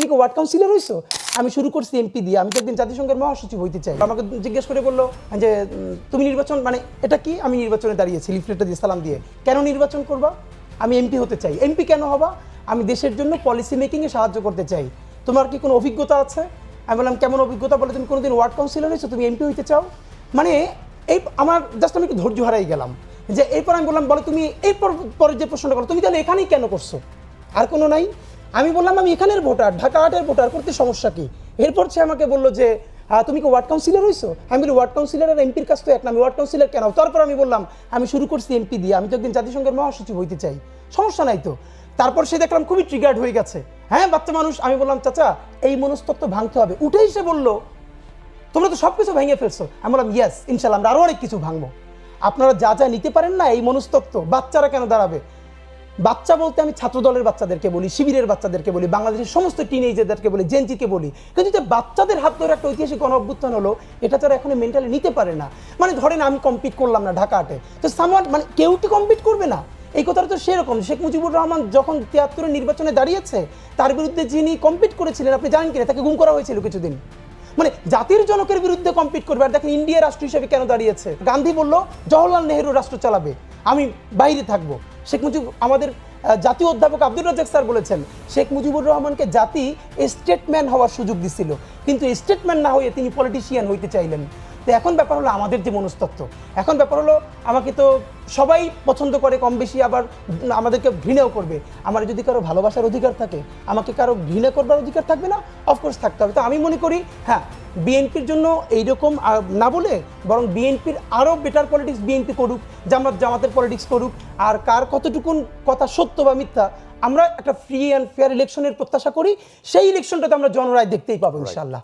তুমি কি ward councillor হইছো? আমি শুরু করছি এমপি দিয়ে, আমি তো একদিন জাতিসংঘের মহাসচিব হইতে চাই। আমাকে জিজ্ঞেস করে বললো যে তুমি নির্বাচন মানে এটা কি? আমি নির্বাচনে দাঁড়িয়েছি লিফলেটটা দিয়ে সালাম দিয়ে। কেন নির্বাচন করবা? আমি এমপি হতে চাই। এমপি কেন হবা? আমি দেশের জন্য পলিসি মেকিংয়ে সাহায্য করতে চাই। তোমার কি কোনো অভিজ্ঞতা আছে? আমি বললাম কেমন অভিজ্ঞতা? বলে তুমি কোনোদিন ওয়ার্ড কাউন্সিলর হয়েছো, তুমি এমপি হইতে চাও? মানে এই আমার জাস্ট আমি একটু ধৈর্য হারাই গেলাম। যে এরপর আমি বললাম বলে তুমি এরপর পরে যে প্রশ্নটা করো, তুমি তাহলে এখানেই কেন করছো? আর কোনো নাই? আমি বললাম আমি এখানের ভোটার, ঢাকা ৮-এর ভোটার, করতে সমস্যা কি? এরপর সে আমাকে বললো যে তুমি কি ওয়ার্ড কাউন্সিলর হইছো? আমি বলি ওয়ার্ড কাউন্সিলর আর এমপির কাছ তো এক না, আমি ওয়ার্ড কাউন্সিলর কেন? তারপর আমি বললাম আমি শুরু করছি এমপি দিয়ে, আমি তো একদিন জাতিসংঘের মহাসচিব হইতে চাই, সমস্যা নাই তো। তারপর সে দেখলাম খুবই ট্রিগার্ড হয়ে গেছে। হ্যাঁ বাচ্চা মানুষ। আমি বললাম চাচা এই মনস্তত্ত্ব ভাঙতে হবে। উঠেই সে বললো তোমরা তো সব কিছু ভেঙে ফেলছো। আমি বললাম ইয়েস ইনশাল্লাহ আমরা আরও অনেক কিছু ভাঙবো। আপনারা যা যা নিতে পারেন না এই মনস্তত্ত্ব, বাচ্চারা কেন দাঁড়াবে? বাচ্চা বলতে আমি ছাত্র দলের বাচ্চাদেরকে বলি, শিবিরের বাচ্চাদেরকে বলি, বাংলাদেশের সমস্ত টিনেজারদেরকে বলি, জেনজিকে বলি, কিন্তু যে বাচ্চাদের হাত ধরে একটা ঐতিহাসিক গণ অভ্যুত্থান হলো, এটা তারা এখন মেন্টালি নিতে পারে না। মানে ধরেন আমি কম্পিট করলাম না ঢাকা ৮-এ, তো সামওয়ান মানে কেউ কি কম্পিট করবে না? এই কথাটা তো সেরকম। শেখ মুজিবুর রহমান যখন ৭৩-এর নির্বাচনে দাঁড়িয়েছে, তার বিরুদ্ধে যিনি কম্পিট করেছিলেন আপনি জানেন কিনা, তাকে গুম করা হয়েছিল কিছুদিন। মানে জাতির জনকের বিরুদ্ধে কম্পিট করবে। আর দেখেন ইন্ডিয়া রাষ্ট্র হিসেবে কেন দাঁড়িয়েছে? গান্ধী বলল জওহরলাল নেহরু রাষ্ট্র চালাবে, আমি বাইরে থাকবো। শেখ মুজিব আমাদের জাতীয় অধ্যাপক আব্দুর রাজ্জাক স্যার বলেছেন শেখ মুজিবুর রহমানকে জাতি স্টেটম্যান হওয়ার সুযোগ দিছিল, কিন্তু স্টেটম্যান না হয়ে তিনি পলিটিশিয়ান হইতে চাইলেন। তো এখন ব্যাপার হলো আমাদের যে মনস্তত্ত্ব, এখন ব্যাপার হলো আমাকে তো সবাই পছন্দ করে কম বেশি, আবার আমাদেরকে ঘৃণাও করবে। আমার যদি কারো ভালোবাসার অধিকার থাকে, আমাকে কারো ঘৃণা করবার অধিকার থাকবে না? অফকোর্স থাকতে হবে। তো আমি মনে করি হ্যাঁ বিএনপির জন্য এইরকম না বলে বরং বিএনপির আরও বেটার পলিটিক্স বিএনপি করুক, জামাতের পলিটিক্স করুক। আর কার কতটুকুন কথা সত্য বা মিথ্যা, আমরা একটা ফ্রি অ্যান্ড ফেয়ার ইলেকশনের প্রত্যাশা করি। সেই ইলেকশনটাতে আমরা জনরায় দেখতেই পাবো ইনশাআল্লাহ।